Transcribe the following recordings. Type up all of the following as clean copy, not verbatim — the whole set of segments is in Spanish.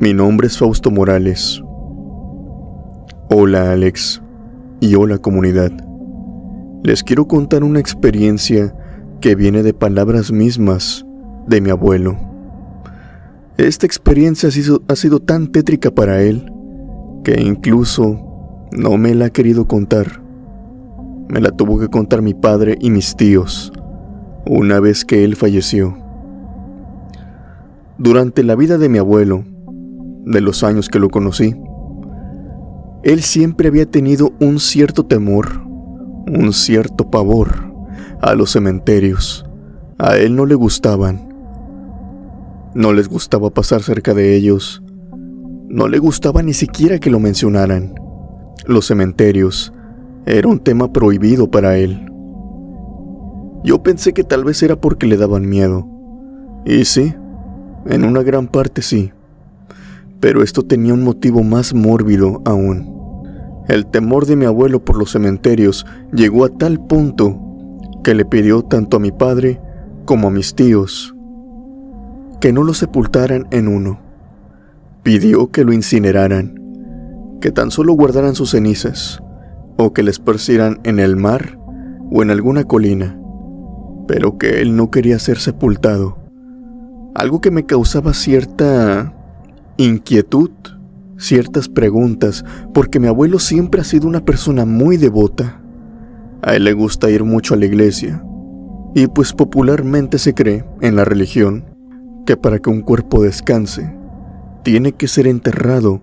Mi nombre es Fausto Morales. Hola Alex y hola comunidad. Les quiero contar una experiencia que viene de palabras mismas de mi abuelo. Esta experiencia ha sido tan tétrica para él que incluso no me la ha querido contar. Me la tuvo que contar mi padre y mis tíos una vez que él falleció. Durante la vida de mi abuelo, de los años que lo conocí, él siempre había tenido un cierto temor, un cierto pavor a los cementerios. A él no le gustaban. No les gustaba pasar cerca de ellos. No le gustaba ni siquiera que lo mencionaran. Los cementerios era un tema prohibido para él. Yo pensé que tal vez era porque le daban miedo. Y sí, en una gran parte sí. Pero esto tenía un motivo más mórbido aún. El temor de mi abuelo por los cementerios llegó a tal punto que le pidió tanto a mi padre como a mis tíos que no lo sepultaran en uno. Pidió que lo incineraran, que tan solo guardaran sus cenizas o que le esparcieran en el mar o en alguna colina, pero que él no quería ser sepultado. Algo que me causaba cierta inquietud, ciertas preguntas, porque mi abuelo siempre ha sido una persona muy devota. A él le gusta ir mucho a la iglesia, y pues popularmente se cree en la religión que para que un cuerpo descanse, tiene que ser enterrado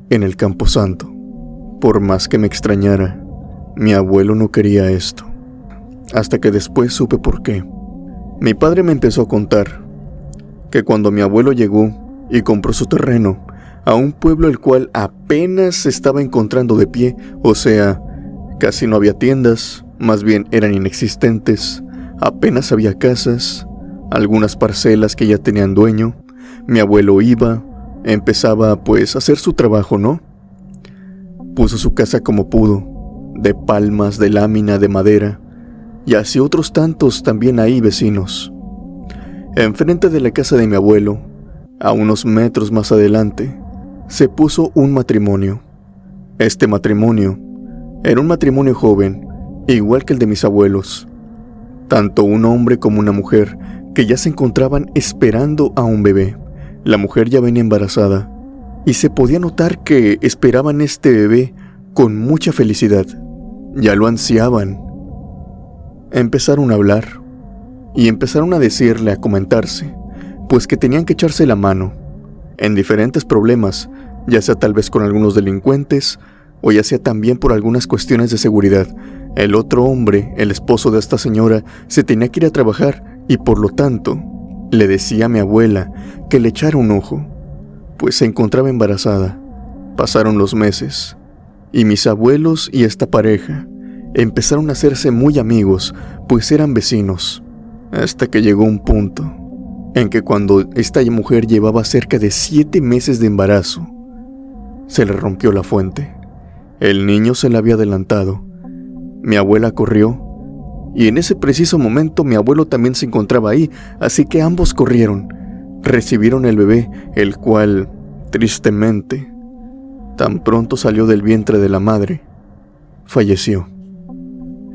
en el camposanto. Por más que me extrañara, mi abuelo no quería esto, hasta que después supe por qué. Mi padre me empezó a contar que cuando mi abuelo llegó y compró su terreno a un pueblo el cual apenas se estaba encontrando de pie, o sea, casi no había tiendas, más bien eran inexistentes, apenas había casas, algunas parcelas que ya tenían dueño. Mi abuelo empezaba pues a hacer su trabajo, ¿no? Puso su casa como pudo, de palmas, de lámina, de madera, y así otros tantos también ahí vecinos. Enfrente de la casa de mi abuelo, a unos metros más adelante, se puso un matrimonio. Este matrimonio era un matrimonio joven, igual que el de mis abuelos. Tanto un hombre como una mujer que ya se encontraban esperando a un bebé. La mujer ya venía embarazada y se podía notar que esperaban este bebé con mucha felicidad. Ya lo ansiaban. Empezaron a hablar y empezaron a decirle, a comentarse, pues que tenían que echarse la mano en diferentes problemas, ya sea tal vez con algunos delincuentes o ya sea también por algunas cuestiones de seguridad. El otro hombre, el esposo de esta señora, se tenía que ir a trabajar y por lo tanto le decía a mi abuela que le echara un ojo, pues se encontraba embarazada. Pasaron los meses y mis abuelos y esta pareja empezaron a hacerse muy amigos, pues eran vecinos, hasta que llegó un punto en que cuando esta mujer llevaba cerca de 7 meses de embarazo, se le rompió la fuente. El niño se le había adelantado. Mi abuela corrió y en ese preciso momento mi abuelo también se encontraba ahí, así que ambos corrieron, recibieron el bebé, el cual, tristemente, tan pronto salió del vientre de la madre, falleció.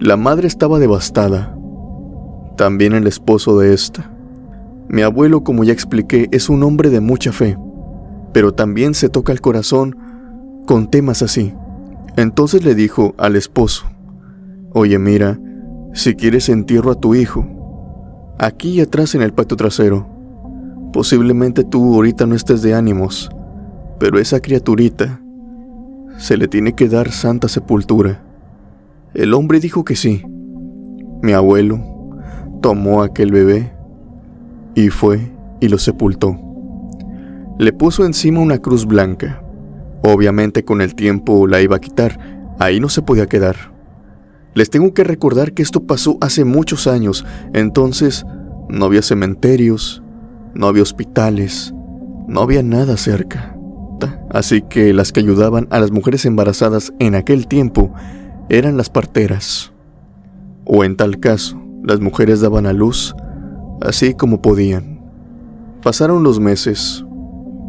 La madre estaba devastada, también el esposo de esta. Mi abuelo, como ya expliqué, es un hombre de mucha fe, pero también se toca el corazón con temas así. Entonces le dijo al esposo: oye, mira, si quieres entierro a tu hijo aquí atrás en el patio trasero. Posiblemente tú ahorita no estés de ánimos, pero esa criaturita se le tiene que dar santa sepultura. El hombre dijo que sí. Mi abuelo tomó a aquel bebé y fue y lo sepultó. Le puso encima una cruz blanca. Obviamente con el tiempo la iba a quitar, ahí no se podía quedar. Les tengo que recordar que esto pasó hace muchos años, entonces no había cementerios, no había hospitales, no había nada cerca. Así que las que ayudaban a las mujeres embarazadas en aquel tiempo eran las parteras. O en tal caso, las mujeres daban a luz así como podían. Pasaron los meses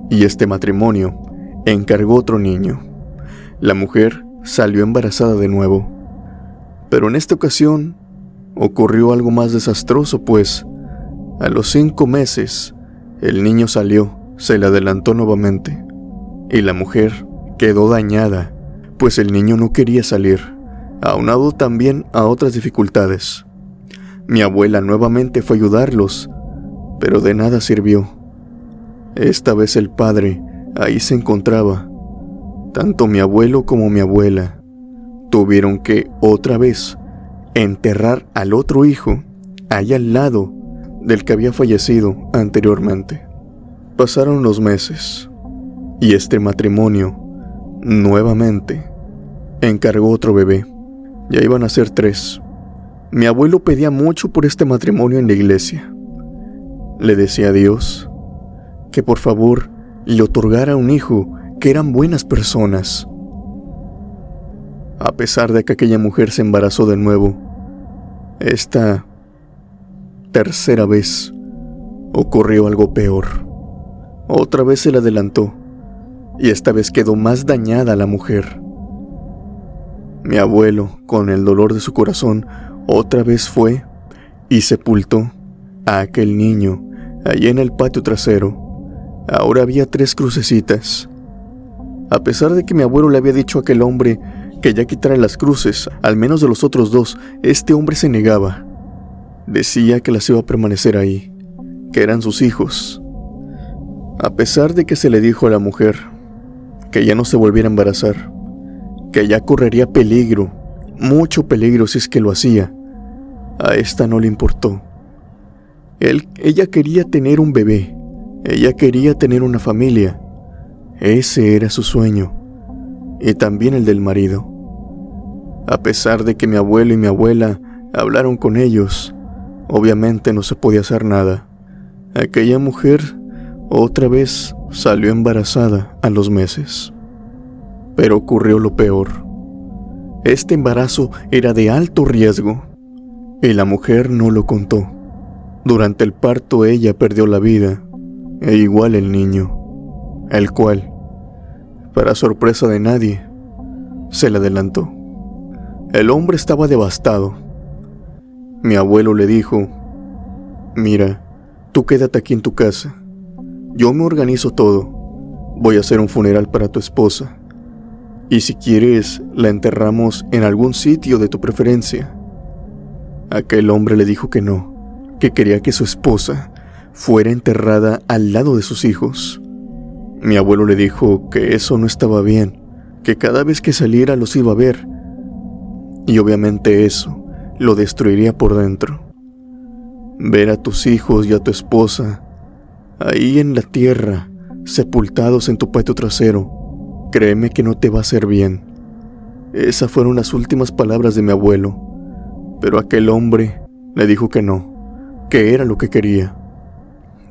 y este matrimonio encargó otro niño. La mujer salió embarazada de nuevo, pero en esta ocasión ocurrió algo más desastroso, pues a los 5 meses el niño salió, se le adelantó nuevamente y la mujer quedó dañada, pues el niño no quería salir, aunado también a otras dificultades. Mi abuela nuevamente fue a ayudarlos, pero de nada sirvió. Esta vez el padre ahí se encontraba. Tanto mi abuelo como mi abuela tuvieron que otra vez enterrar al otro hijo ahí al lado del que había fallecido anteriormente. Pasaron los meses y este matrimonio nuevamente encargó otro bebé. Ya iban a ser 3. Mi abuelo pedía mucho por este matrimonio en la iglesia. Le decía a Dios que por favor le otorgara un hijo, que eran buenas personas. A pesar de que aquella mujer se embarazó de nuevo, esta tercera vez ocurrió algo peor. Otra vez se le adelantó y esta vez quedó más dañada la mujer. Mi abuelo, con el dolor de su corazón, otra vez fue y sepultó a aquel niño allí en el patio trasero. Ahora había 3 crucecitas. A pesar de que mi abuelo le había dicho a aquel hombre que ya quitara las cruces, al menos de los otros 2, este hombre se negaba. Decía que las iba a permanecer ahí, que eran sus hijos. A pesar de que se le dijo a la mujer que ya no se volviera a embarazar, que ya correría peligro, mucho peligro si es que lo hacía, a esta no le importó. Ella quería tener un bebé, ella quería tener una familia. Ese era su sueño, y también el del marido. A pesar de que mi abuelo y mi abuela hablaron con ellos, obviamente no se podía hacer nada. Aquella mujer otra vez salió embarazada a los meses. Pero ocurrió lo peor. Este embarazo era de alto riesgo, y la mujer no lo contó. Durante el parto ella perdió la vida, e igual el niño, el cual, para sorpresa de nadie, se le adelantó. El hombre estaba devastado. Mi abuelo le dijo: mira, tú quédate aquí en tu casa. Yo me organizo todo. Voy a hacer un funeral para tu esposa. Y si quieres, la enterramos en algún sitio de tu preferencia. Aquel hombre le dijo que no, que quería que su esposa fuera enterrada al lado de sus hijos. Mi abuelo le dijo que eso no estaba bien, que cada vez que saliera los iba a ver, y obviamente eso lo destruiría por dentro. Ver a tus hijos y a tu esposa ahí en la tierra, sepultados en tu patio trasero, créeme que no te va a hacer bien. Esas fueron las últimas palabras de mi abuelo, pero aquel hombre le dijo que no, que era lo que quería.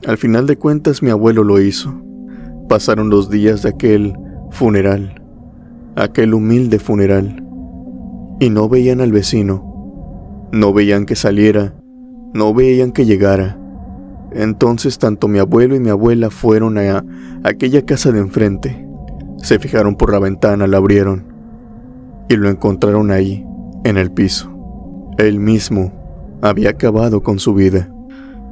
Al final de cuentas mi abuelo lo hizo. Pasaron los días de aquel funeral, aquel humilde funeral, y no veían al vecino, no veían que saliera, no veían que llegara. Entonces tanto mi abuelo y mi abuela fueron a aquella casa de enfrente, se fijaron por la ventana, la abrieron, y lo encontraron ahí, en el piso. Él mismo había acabado con su vida.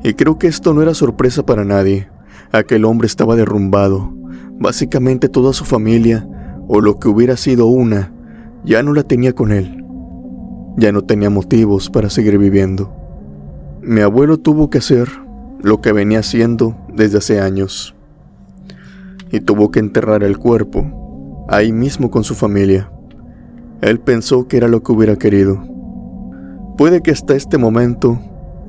Y creo que esto no era sorpresa para nadie. Aquel hombre estaba derrumbado. Básicamente toda su familia, o lo que hubiera sido una, ya no la tenía con él. Ya no tenía motivos para seguir viviendo. Mi abuelo tuvo que hacer lo que venía haciendo desde hace años. Y tuvo que enterrar el cuerpo ahí mismo con su familia. Él pensó que era lo que hubiera querido. Puede que hasta este momento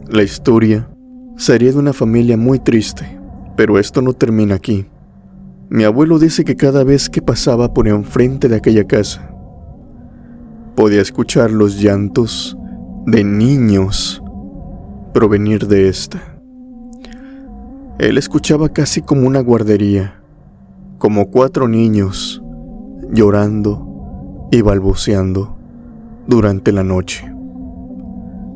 la historia sería de una familia muy triste, pero esto no termina aquí. Mi abuelo dice que cada vez que pasaba por enfrente de aquella casa, podía escuchar los llantos de niños provenir de esta. Él escuchaba casi como una guardería, como 4 niños llorando y balbuceando durante la noche.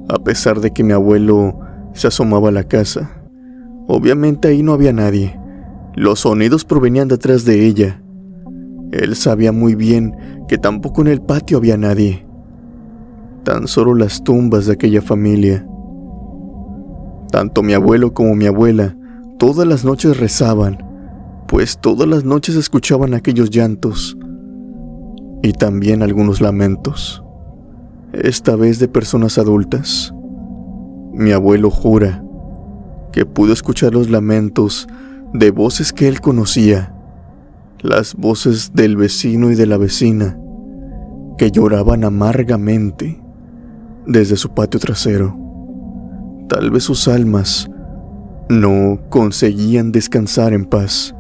A pesar de que mi abuelo se asomaba a la casa, obviamente ahí no había nadie. Los sonidos provenían de atrás de ella. Él sabía muy bien que tampoco en el patio había nadie, tan solo las tumbas de aquella familia. Tanto mi abuelo como mi abuela todas las noches rezaban, pues todas las noches escuchaban aquellos llantos y también algunos lamentos, esta vez de personas adultas. Mi abuelo jura que pudo escuchar los lamentos de voces que él conocía, las voces del vecino y de la vecina, que lloraban amargamente desde su patio trasero. Tal vez sus almas no conseguían descansar en paz,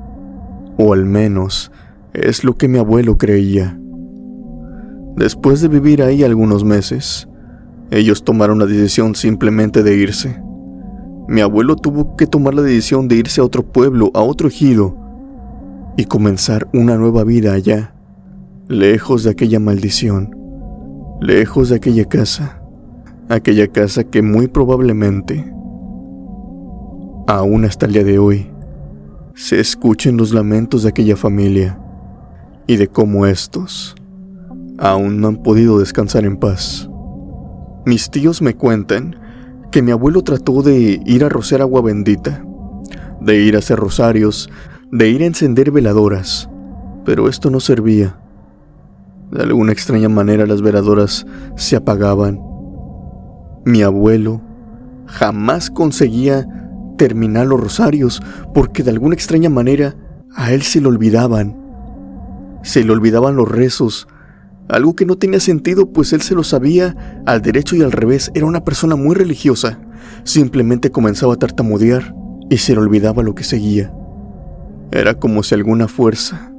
o al menos es lo que mi abuelo creía. Después de vivir ahí algunos meses, ellos tomaron la decisión simplemente de irse. Mi abuelo tuvo que tomar la decisión de irse a otro pueblo, a otro ejido, y comenzar una nueva vida allá, lejos de aquella maldición, lejos de aquella casa que muy probablemente, aún hasta el día de hoy, se escuchen los lamentos de aquella familia y de cómo estos aún no han podido descansar en paz. Mis tíos me cuentan que mi abuelo trató de ir a rociar agua bendita, de ir a hacer rosarios, de ir a encender veladoras, pero esto no servía. De alguna extraña manera las veladoras se apagaban. Mi abuelo jamás conseguía terminar los rosarios porque de alguna extraña manera a él se le olvidaban los rezos, algo que no tenía sentido, pues él se lo sabía al derecho y al revés. Era una persona muy religiosa. Simplemente comenzaba a tartamudear y se le olvidaba lo que seguía. Era como si alguna fuerza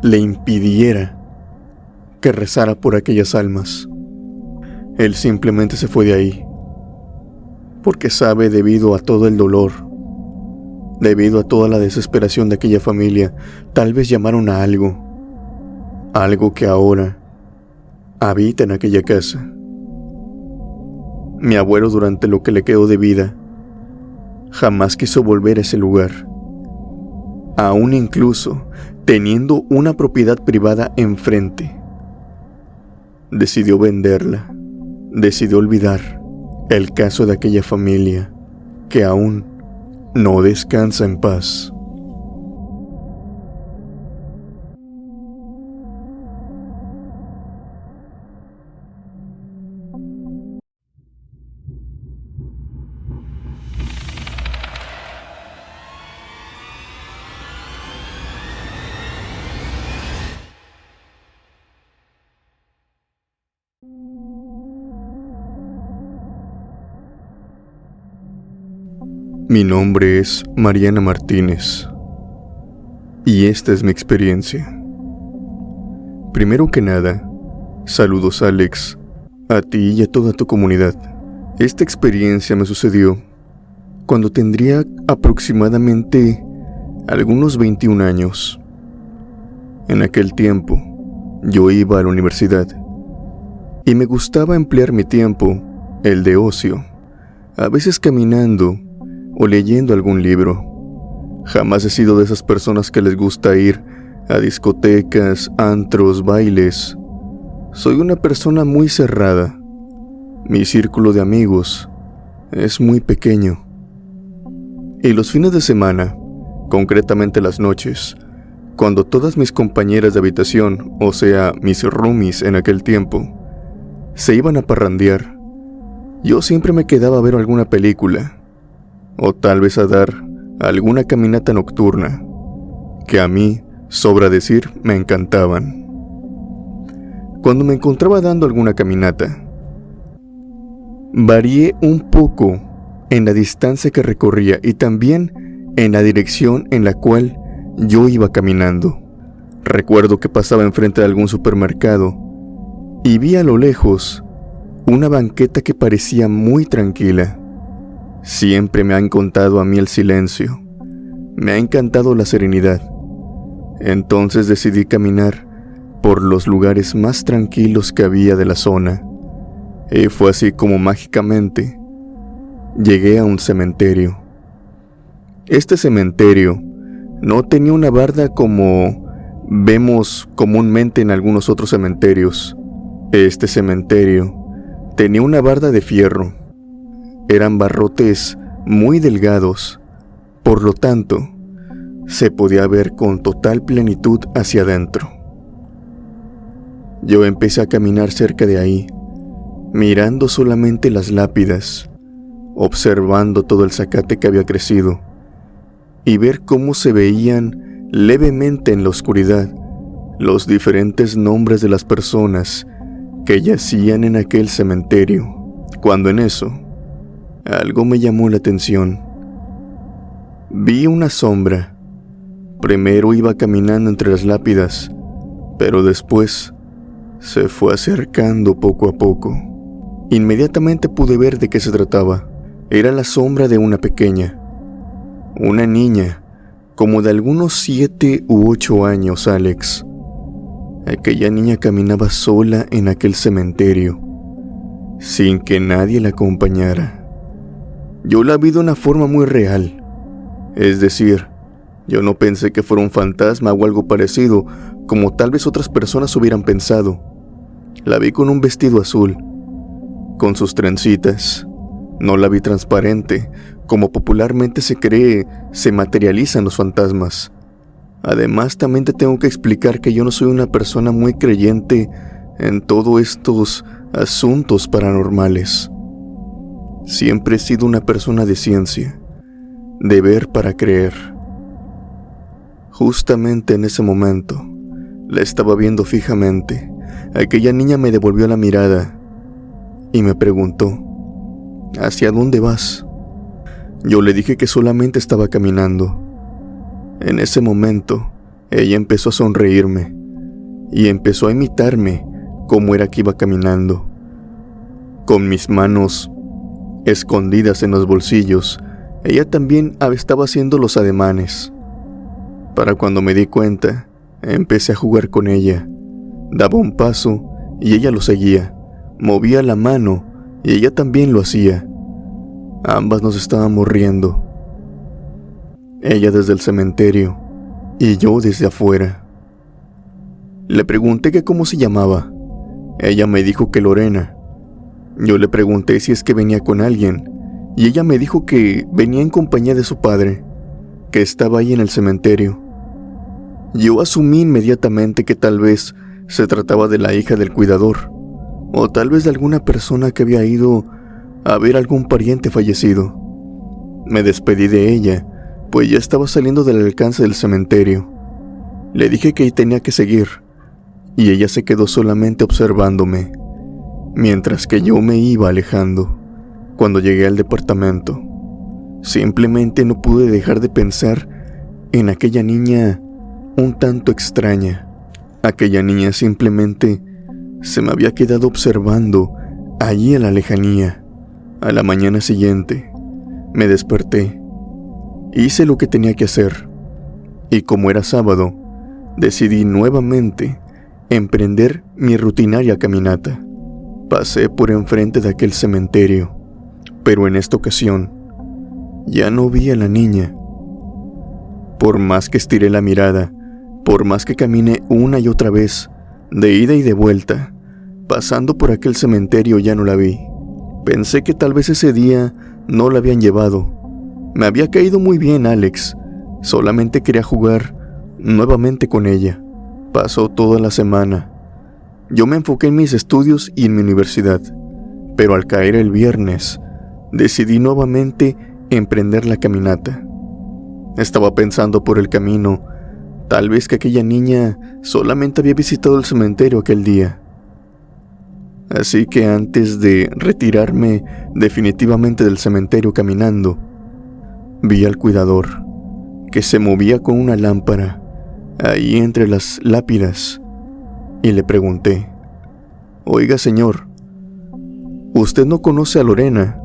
le impidiera que rezara por aquellas almas. Él simplemente se fue de ahí, porque sabe, debido a todo el dolor, debido a toda la desesperación de aquella familia, tal vez llamaron a algo que ahora habita en aquella casa. Mi abuelo, durante lo que le quedó de vida, jamás quiso volver a ese lugar. Aún incluso teniendo una propiedad privada enfrente, decidió venderla, decidió olvidar el caso de aquella familia que aún no descansa en paz. Mi nombre es Mariana Martínez y esta es mi experiencia. Primero que nada, saludos Alex, a ti y a toda tu comunidad. Esta experiencia me sucedió cuando tendría aproximadamente algunos 21 años. En aquel tiempo, yo iba a la universidad y me gustaba emplear mi tiempo, el de ocio, a veces caminando o leyendo algún libro. Jamás he sido de esas personas que les gusta ir a discotecas, antros, bailes. Soy una persona muy cerrada. Mi círculo de amigos es muy pequeño. Y los fines de semana, concretamente las noches, cuando todas mis compañeras de habitación, o sea, mis roomies en aquel tiempo, se iban a parrandear, yo siempre me quedaba a ver alguna película, o tal vez a dar alguna caminata nocturna, que a mí, sobra decir, me encantaban. Cuando me encontraba dando alguna caminata, varié un poco en la distancia que recorría y también en la dirección en la cual yo iba caminando. Recuerdo que pasaba enfrente de algún supermercado y vi a lo lejos una banqueta que parecía muy tranquila. Siempre me ha encantado a mí el silencio, me ha encantado la serenidad. Entonces decidí caminar por los lugares más tranquilos que había de la zona. Y fue así como mágicamente llegué a un cementerio. Este cementerio No tenía una barda como vemos comúnmente en algunos otros cementerios. Este cementerio tenía una barda de fierro. Eran barrotes muy delgados, por lo tanto, se podía ver con total plenitud hacia adentro. Yo empecé a caminar cerca de ahí, mirando solamente las lápidas, observando todo el zacate que había crecido, y ver cómo se veían levemente en la oscuridad los diferentes nombres de las personas que yacían en aquel cementerio, cuando en eso, algo me llamó la atención. Vi una sombra. Primero iba caminando entre las lápidas, pero después se fue acercando poco a poco. Inmediatamente pude ver de qué se trataba. Era la sombra de una pequeña, una niña, como de algunos 7 u 8 años, Alex. Aquella niña caminaba sola en aquel cementerio, sin que nadie la acompañara. Yo la vi de una forma muy real. Es decir, yo no pensé que fuera un fantasma o algo parecido, como tal vez otras personas hubieran pensado. La vi con un vestido azul, con sus trencitas. No la vi transparente, como popularmente se cree se materializan los fantasmas. Además, también te tengo que explicar que yo no soy una persona muy creyente en todos estos asuntos paranormales. Siempre he sido una persona de ciencia, de ver para creer. Justamente en ese momento, la estaba viendo fijamente. Aquella niña me devolvió la mirada y me preguntó: ¿hacia dónde vas? Yo le dije que solamente estaba caminando. En ese momento, ella empezó a sonreírme y empezó a imitarme cómo era que iba caminando. Con mis manos escondidas en los bolsillos, ella también estaba haciendo los ademanes. Para cuando me di cuenta, empecé a jugar con ella. Daba un paso y ella lo seguía. Movía la mano y ella también lo hacía. Ambas nos estábamos riendo. Ella desde el cementerio y yo desde afuera. Le pregunté que cómo se llamaba. Ella me dijo que Lorena. Yo le pregunté si es que venía con alguien y ella me dijo que venía en compañía de su padre, que estaba ahí en el cementerio. Yo asumí inmediatamente que tal vez se trataba de la hija del cuidador, o tal vez de alguna persona que había ido a ver algún pariente fallecido. Me despedí de ella, pues ya estaba saliendo del alcance del cementerio. Le dije que tenía que seguir, y ella se quedó solamente observándome, mientras que yo me iba alejando. Cuando llegué al departamento, simplemente no pude dejar de pensar en aquella niña un tanto extraña. Aquella niña simplemente se me había quedado observando allí en la lejanía. A la mañana siguiente, me desperté, hice lo que tenía que hacer, y como era sábado, decidí nuevamente emprender mi rutinaria caminata. Pasé por enfrente de aquel cementerio, pero en esta ocasión ya no vi a la niña. Por más que estiré la mirada, por más que caminé una y otra vez, de ida y de vuelta, pasando por aquel cementerio, ya no la vi. Pensé que tal vez ese día no la habían llevado. Me había caído muy bien Alex, solamente quería jugar nuevamente con ella. Pasó toda la semana. Yo me enfoqué en mis estudios y en mi universidad, pero al caer el viernes, decidí nuevamente emprender la caminata. Estaba pensando por el camino, tal vez que aquella niña solamente había visitado el cementerio aquel día. Así que antes de retirarme definitivamente del cementerio caminando, vi al cuidador, que se movía con una lámpara ahí entre las lápidas, y le pregunté: «Oiga, señor, ¿usted no conoce a Lorena?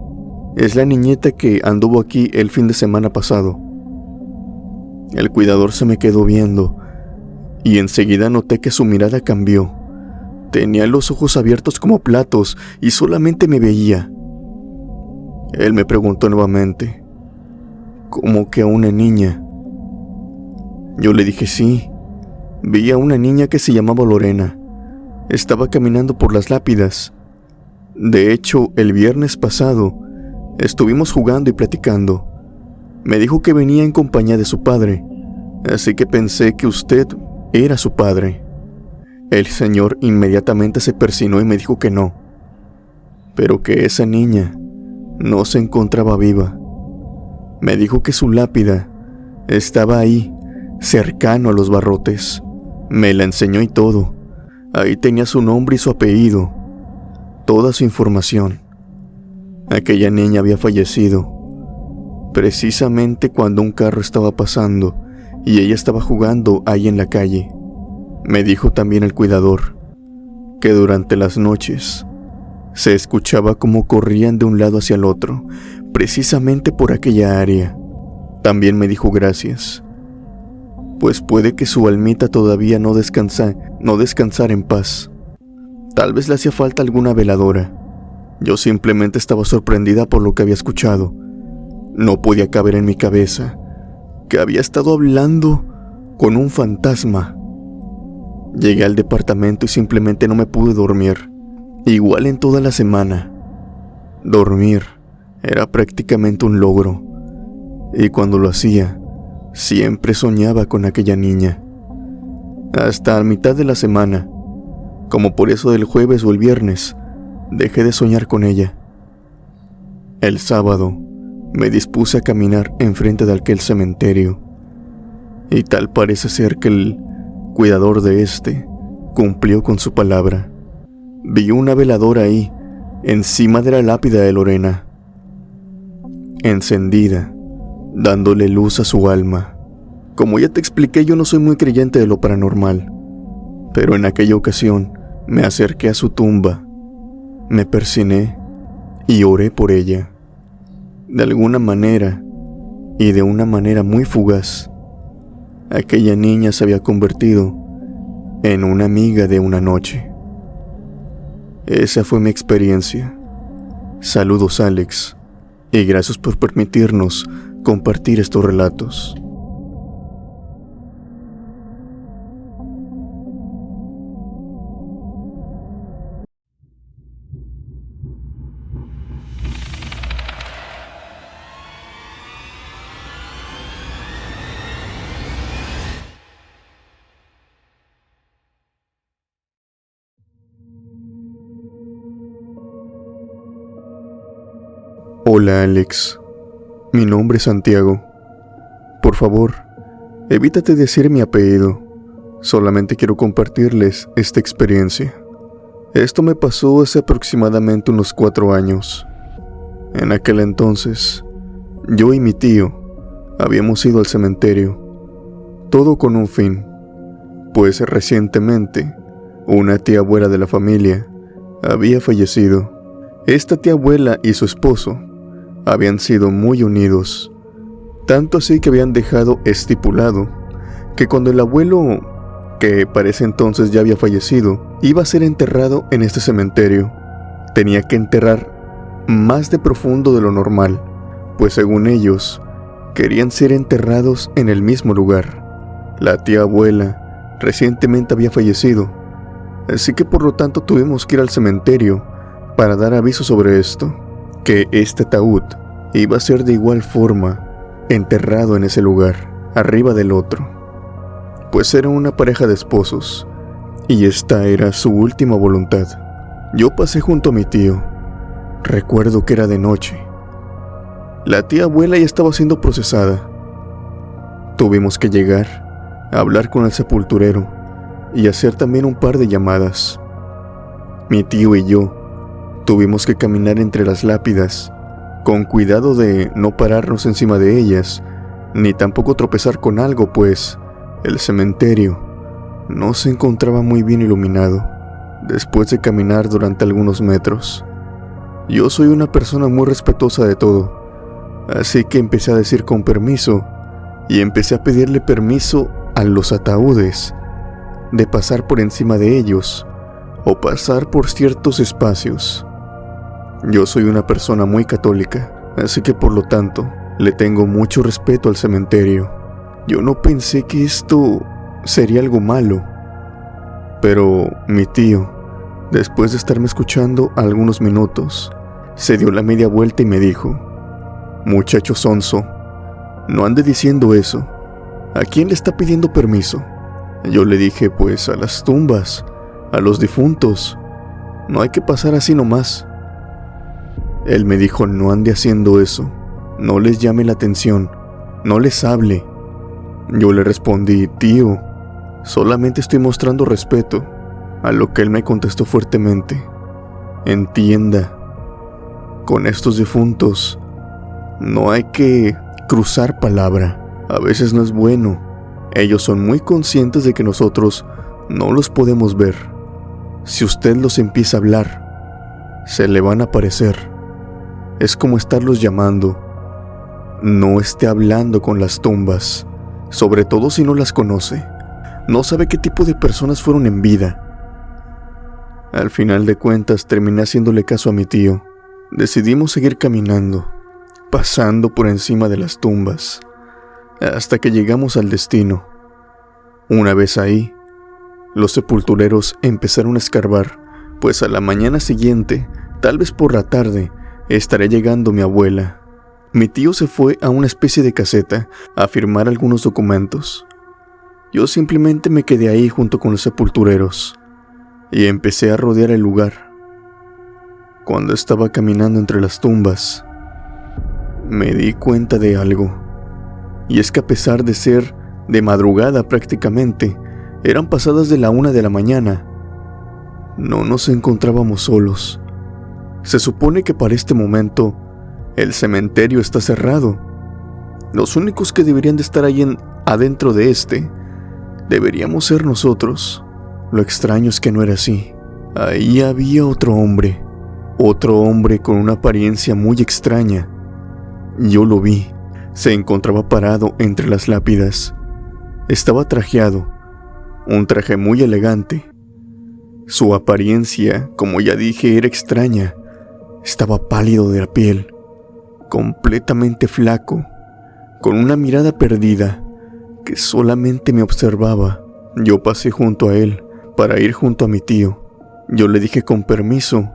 Es la niñeta que anduvo aquí el fin de semana pasado». El cuidador se me quedó viendo, y enseguida noté que su mirada cambió. Tenía los ojos abiertos como platos y solamente me veía. Él me preguntó nuevamente: «¿Cómo que a una niña?». Yo le dije sí. Vi a una niña que se llamaba Lorena. Estaba caminando por las lápidas. De hecho, el viernes pasado estuvimos jugando y platicando. Me dijo que venía en compañía de su padre, así que pensé que usted era su padre. El señor inmediatamente se persinó y me dijo que no, pero que esa niña no se encontraba viva. Me dijo que su lápida estaba ahí, cercano a los barrotes. Me la enseñó y todo. Ahí tenía su nombre y su apellido, toda su información. Aquella niña había fallecido precisamente cuando un carro estaba pasando y ella estaba jugando ahí en la calle. Me dijo también el cuidador que durante las noches se escuchaba cómo corrían de un lado hacia el otro, precisamente por aquella área. También me dijo gracias, pues puede que su almita todavía no descansara en paz. Tal vez le hacía falta alguna veladora. Yo simplemente estaba sorprendida por lo que había escuchado. No podía caber en mi cabeza que había estado hablando con un fantasma. Llegué al departamento y simplemente no me pude dormir. Igual en toda la semana. Dormir era prácticamente un logro. Y cuando lo hacía, siempre soñaba con aquella niña. Hasta a mitad de la semana, como por eso del jueves o el viernes, dejé de soñar con ella. El sábado me dispuse a caminar enfrente de aquel cementerio, y tal parece ser que el cuidador de este cumplió con su palabra. Vi una veladora ahí, encima de la lápida de Lorena, encendida, dándole luz a su alma. Como ya te expliqué, yo no soy muy creyente de lo paranormal, pero en aquella ocasión me acerqué a su tumba, me persiné y oré por ella. De alguna manera, y de una manera muy fugaz, aquella niña se había convertido en una amiga de una noche. Esa fue mi experiencia. Saludos, Alex, y gracias por permitirnos compartir estos relatos. Hola, Alex. Mi nombre es Santiago. Por favor, evítate decir mi apellido. Solamente quiero compartirles esta experiencia. Esto me pasó hace aproximadamente unos 4 años. En aquel entonces, yo y mi tío habíamos ido al cementerio. Todo con un fin, pues recientemente una tía abuela de la familia había fallecido. Esta tía abuela y su esposo habían sido muy unidos, tanto así que habían dejado estipulado que cuando el abuelo, que para ese entonces ya había fallecido, iba a ser enterrado en este cementerio, tenía que enterrar más de profundo de lo normal, pues según ellos, querían ser enterrados en el mismo lugar. La tía abuela recientemente había fallecido, así que por lo tanto tuvimos que ir al cementerio para dar aviso sobre esto, que este ataúd iba a ser de igual forma enterrado en ese lugar, arriba del otro, pues era una pareja de esposos, y esta era su última voluntad. Yo pasé junto a mi tío. Recuerdo que era de noche. La tía abuela ya estaba siendo procesada. Tuvimos que llegar a hablar con el sepulturero y hacer también un par de llamadas. Mi tío y yo tuvimos que caminar entre las lápidas, con cuidado de no pararnos encima de ellas, ni tampoco tropezar con algo, pues el cementerio no se encontraba muy bien iluminado. Después de caminar durante algunos metros, yo soy una persona muy respetuosa de todo, así que empecé a decir con permiso, y empecé a pedirle permiso a los ataúdes de pasar por encima de ellos o pasar por ciertos espacios. Yo soy una persona muy católica, así que por lo tanto le tengo mucho respeto al cementerio. Yo no pensé que esto sería algo malo, pero mi tío, después de estarme escuchando algunos minutos, se dio la media vuelta y me dijo: «Muchacho sonso, no ande diciendo eso. ¿A quién le está pidiendo permiso?». Yo le dije: «Pues a las tumbas, a los difuntos. No hay que pasar así nomás». Él me dijo: «No ande haciendo eso. No les llame la atención. No les hable». Yo le respondí: «Tío, solamente estoy mostrando respeto», a lo que él me contestó fuertemente: «Entienda, con estos difuntos no hay que cruzar palabra. A veces no es bueno. Ellos son muy conscientes de que nosotros no los podemos ver. Si usted los empieza a hablar, se le van a aparecer. Es como estarlos llamando. No esté hablando con las tumbas, sobre todo si no las conoce. No sabe qué tipo de personas fueron en vida». Al final de cuentas terminé haciéndole caso a mi tío. Decidimos seguir caminando, pasando por encima de las tumbas, hasta que llegamos al destino. Una vez ahí, los sepultureros empezaron a escarbar, pues a la mañana siguiente, tal vez por la tarde, estaría llegando mi abuela. Mi tío se fue a una especie de caseta a firmar algunos documentos. Yo simplemente me quedé ahí junto con los sepultureros y empecé a rodear el lugar. Cuando estaba caminando entre las tumbas, me di cuenta de algo, y es que a pesar de ser de madrugada prácticamente, eran pasadas de la 1 de la mañana, no nos encontrábamos solos. Se supone que para este momento el cementerio está cerrado. Los únicos que deberían de estar ahí adentro de deberíamos ser nosotros. Lo extraño es que no era así. Ahí había otro hombre con una apariencia muy extraña. Yo lo vi. Se encontraba parado entre las lápidas. Estaba trajeado, un traje muy elegante. Su apariencia, como ya dije, era extraña. Estaba pálido de la piel, completamente flaco, con una mirada perdida que solamente me observaba. Yo pasé junto a él para ir junto a mi tío. Yo le dije con permiso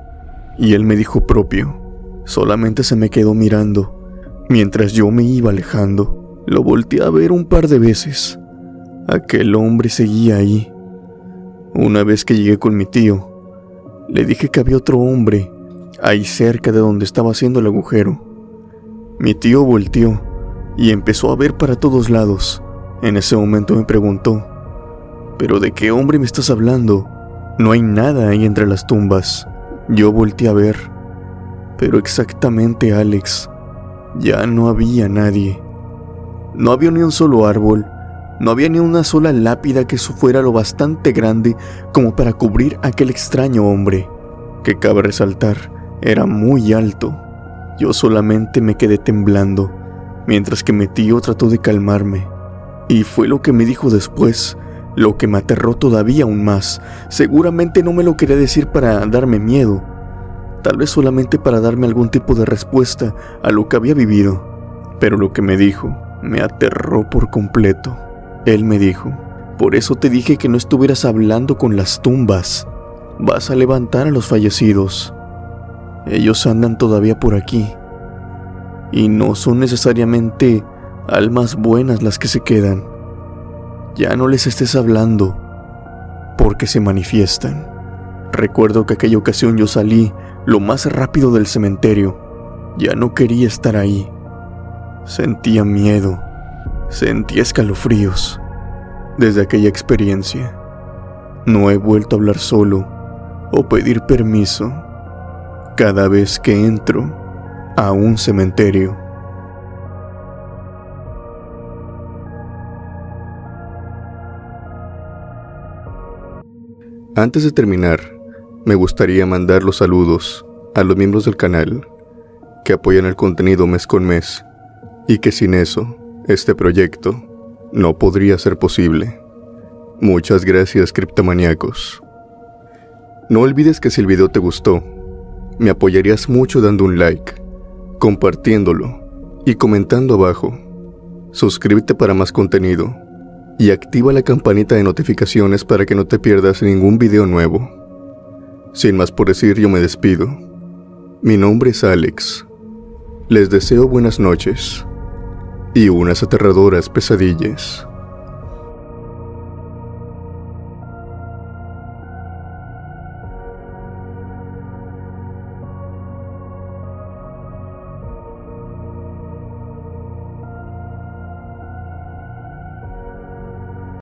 y él me dijo propio. Solamente se me quedó mirando mientras yo me iba alejando. Lo volteé a ver un par de veces. Aquel hombre seguía ahí. Una vez que llegué con mi tío, le dije que había otro hombre ahí cerca de donde estaba haciendo el agujero. Mi tío volteó y empezó a ver para todos lados. En ese momento me preguntó: «¿Pero de qué hombre me estás hablando? No hay nada ahí entre las tumbas». Yo volteé a ver, pero exactamente, Alex, ya no había nadie. No había ni un solo árbol, no había ni una sola lápida que fuera lo bastante grande como para cubrir a aquel extraño hombre, que cabe resaltar, era muy alto. Yo solamente me quedé temblando, mientras que mi tío trató de calmarme. Y fue lo que me dijo después, lo que me aterró todavía aún más. Seguramente no me lo quería decir para darme miedo, tal vez solamente para darme algún tipo de respuesta a lo que había vivido. Pero lo que me dijo me aterró por completo. Él me dijo: «Por eso te dije que no estuvieras hablando con las tumbas. Vas a levantar a los fallecidos. Ellos andan todavía por aquí. Y no son necesariamente almas buenas las que se quedan. Ya no les estés hablando, porque se manifiestan». Recuerdo que aquella ocasión yo salí lo más rápido del cementerio. Ya no quería estar ahí. Sentía miedo, sentía escalofríos. Desde aquella experiencia, no he vuelto a hablar solo o pedir permiso cada vez que entro a un cementerio. Antes de terminar, me gustaría mandar los saludos a los miembros del canal que apoyan el contenido mes con mes, y que sin eso, este proyecto no podría ser posible. Muchas gracias, criptomaníacos. No olvides que si el video te gustó, me apoyarías mucho dando un like, compartiéndolo y comentando abajo. suscríbete para más contenido y activa la campanita de notificaciones para que no te pierdas ningún video nuevo. Sin más por decir, yo me despido. Mi nombre es Alex. Les deseo buenas noches y unas aterradoras pesadillas.